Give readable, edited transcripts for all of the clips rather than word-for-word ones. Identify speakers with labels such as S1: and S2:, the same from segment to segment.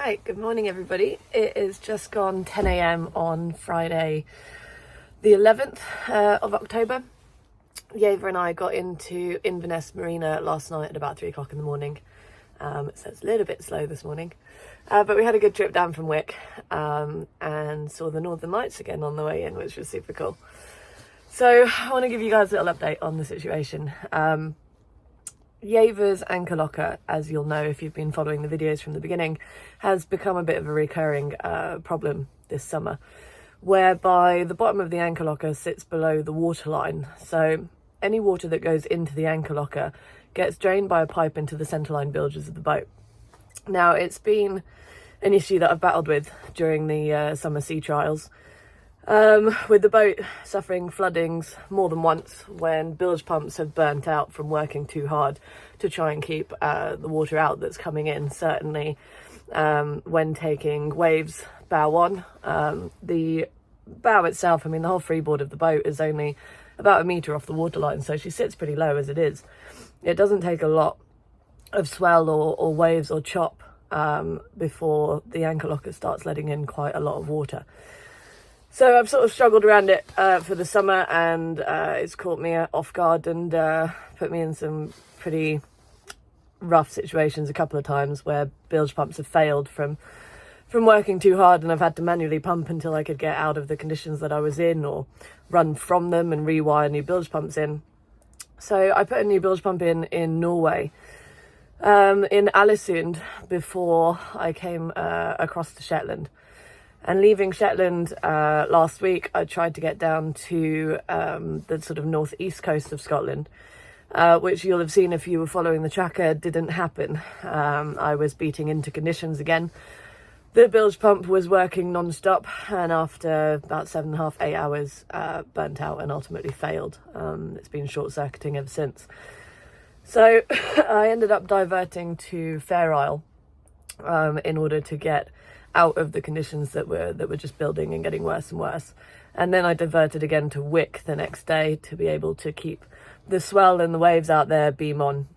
S1: Right, good morning everybody. It is just gone 10 a.m. on Friday the 11th of October. Yeva and I got into Inverness Marina last night at about 3 o'clock in the morning. So it's a little bit slow this morning. But we had a good trip down from Wick and saw the Northern Lights again on the way in, which was super cool. So I want to give you guys a little update on the situation. Yeva's anchor locker, as you'll know if you've been following the videos from the beginning, has become a bit of a recurring problem this summer, whereby the bottom of the anchor locker sits below the waterline. So any water that goes into the anchor locker gets drained by a pipe into the centerline bilges of the boat. Now, it's been an issue that I've battled with during the summer sea trials, with the boat suffering floodings more than once when bilge pumps have burnt out from working too hard to try and keep the water out that's coming in. Certainly when taking waves bow on, the bow itself, I mean the whole freeboard of the boat is only about a metre off the waterline, so she sits pretty low as it is. It doesn't take a lot of swell or waves or chop before the anchor locker starts letting in quite a lot of water. So I've sort of struggled around it for the summer, and it's caught me off guard and put me in some pretty rough situations a couple of times where bilge pumps have failed from working too hard, and I've had to manually pump until I could get out of the conditions that I was in, or run from them and rewire new bilge pumps in. So I put a new bilge pump in Norway, in Ålesund, before I came across to Shetland. And leaving Shetland last week, I tried to get down to the sort of northeast coast of Scotland, which you'll have seen if you were following the tracker didn't happen. I was beating into conditions again. The bilge pump was working non-stop, and after about 7.5, 8 hours, burnt out and ultimately failed. It's been short-circuiting ever since. So I ended up diverting to Fair Isle in order to get out of the conditions that were just building and getting worse and worse. And then I diverted again to Wick the next day to be able to keep the swell and the waves out there beam on.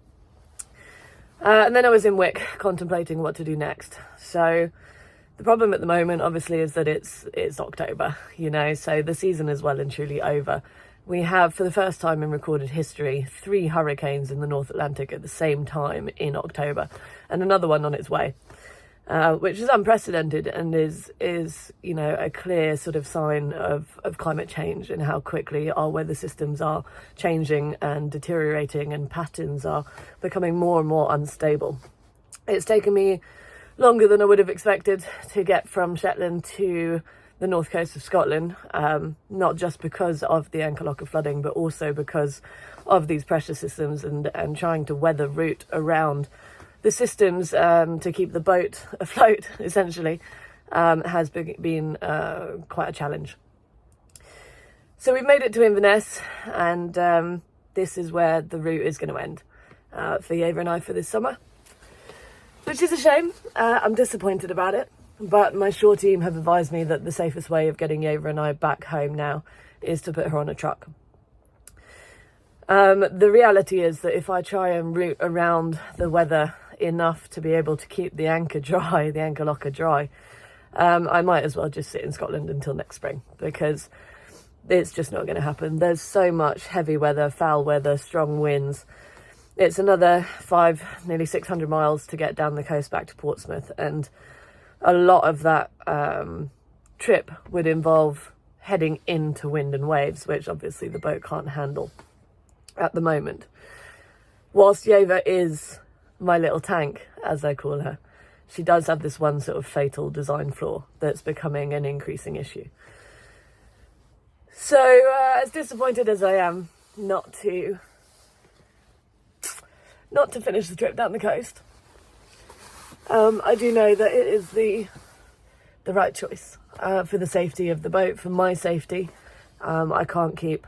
S1: And then I was in Wick contemplating what to do next. So the problem at the moment obviously is that it's October, so the season is well and truly over. We have, for the first time in recorded history, 3 hurricanes in the North Atlantic at the same time in October, and another one on its way. Which is unprecedented and is a clear sort of sign of climate change and how quickly our weather systems are changing and deteriorating, and patterns are becoming more and more unstable. It's taken me longer than I would have expected to get from Shetland to the north coast of Scotland, not just because of the anchor locker flooding, but also because of these pressure systems and trying to weather route around the systems to keep the boat afloat, essentially, has been quite a challenge. So we've made it to Inverness, and this is where the route is going to end for Yeva and I for this summer, which is a shame. I'm disappointed about it, but my shore team have advised me that the safest way of getting Yeva and I back home now is to put her on a truck. The reality is that if I try and route around the weather enough to be able to keep the anchor locker dry, I might as well just sit in Scotland until next spring, because it's just not going to happen. There's so much heavy weather, foul weather, strong winds. It's another 5, nearly 600 miles to get down the coast back to Portsmouth, and a lot of that trip would involve heading into wind and waves, which obviously the boat can't handle at the moment. Whilst Yeva is my little tank, as I call her, she does have this one sort of fatal design flaw that's becoming an increasing issue. So as disappointed as I am not to finish the trip down the coast, I do know that it is the right choice for the safety of the boat, for my safety. I can't keep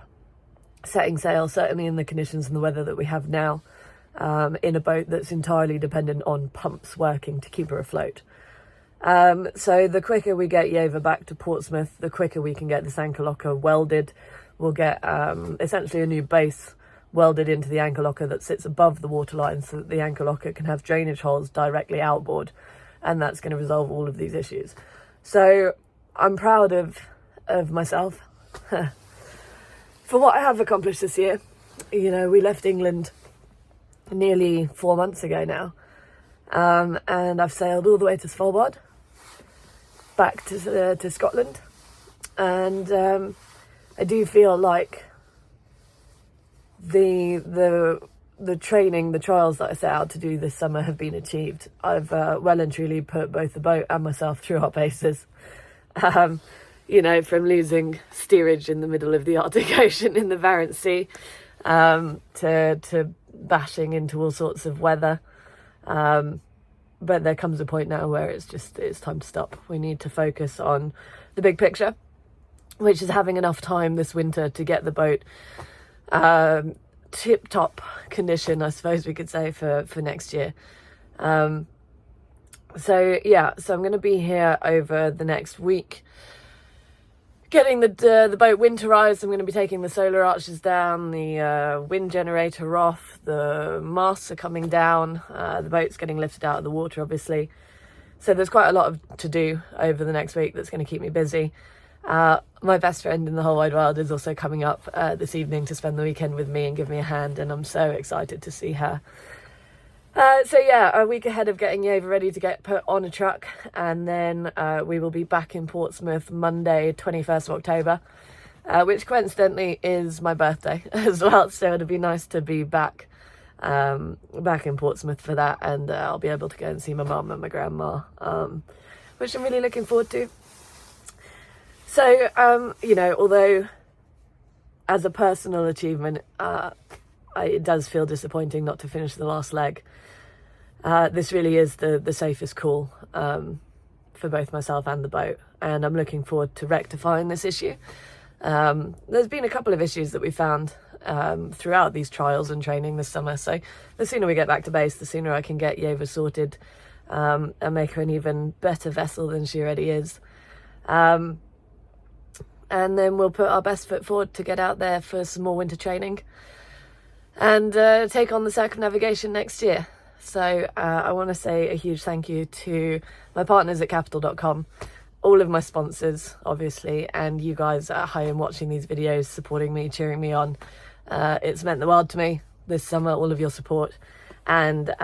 S1: setting sail, certainly in the conditions and the weather that we have now, in a boat that's entirely dependent on pumps working to keep her afloat. So the quicker we get Yeva back to Portsmouth, the quicker we can get this anchor locker welded. We'll get essentially a new base welded into the anchor locker that sits above the waterline, so that the anchor locker can have drainage holes directly outboard, and that's going to resolve all of these issues. So I'm proud of myself for what I have accomplished this year. You know, we left England nearly 4 months ago now, and I've sailed all the way to Svalbard, back to Scotland, and I do feel like the training, the trials that I set out to do this summer have been achieved. I've well and truly put both the boat and myself through our paces. You know, from losing steerage in the middle of the Arctic Ocean in the Barents Sea, to bashing into all sorts of weather. But there comes a point now where it's time to stop. We need to focus on the big picture, which is having enough time this winter to get the boat tip-top condition, I suppose we could say, for next year. So I'm going to be here over the next week, getting the boat winterized. I'm going to be taking the solar arches down, the wind generator off, the masts are coming down, the boat's getting lifted out of the water, obviously. So there's quite a lot to do over the next week that's going to keep me busy. My best friend in the whole wide world is also coming up this evening to spend the weekend with me and give me a hand, and I'm so excited to see her. A week ahead of getting Yeva ready to get put on a truck, and then we will be back in Portsmouth Monday, 21st of October, which coincidentally is my birthday as well, so it'll be nice to be back in Portsmouth for that, and I'll be able to go and see my mum and my grandma, which I'm really looking forward to. So, although as a personal achievement, it does feel disappointing not to finish the last leg, this really is the safest call for both myself and the boat, and I'm looking forward to rectifying this issue. There's been a couple of issues that we found throughout these trials and training this summer, so the sooner we get back to base, the sooner I can get Yeva sorted and make her an even better vessel than she already is. And then we'll put our best foot forward to get out there for some more winter training and take on the circumnavigation next year. So I want to say a huge thank you to my partners at capital.com, all of my sponsors, obviously, and you guys at home watching these videos, supporting me, cheering me on. It's meant the world to me this summer, all of your support. And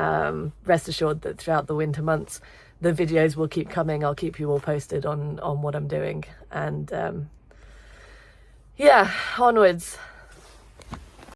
S1: rest assured that throughout the winter months, the videos will keep coming. I'll keep you all posted on what I'm doing. And onwards.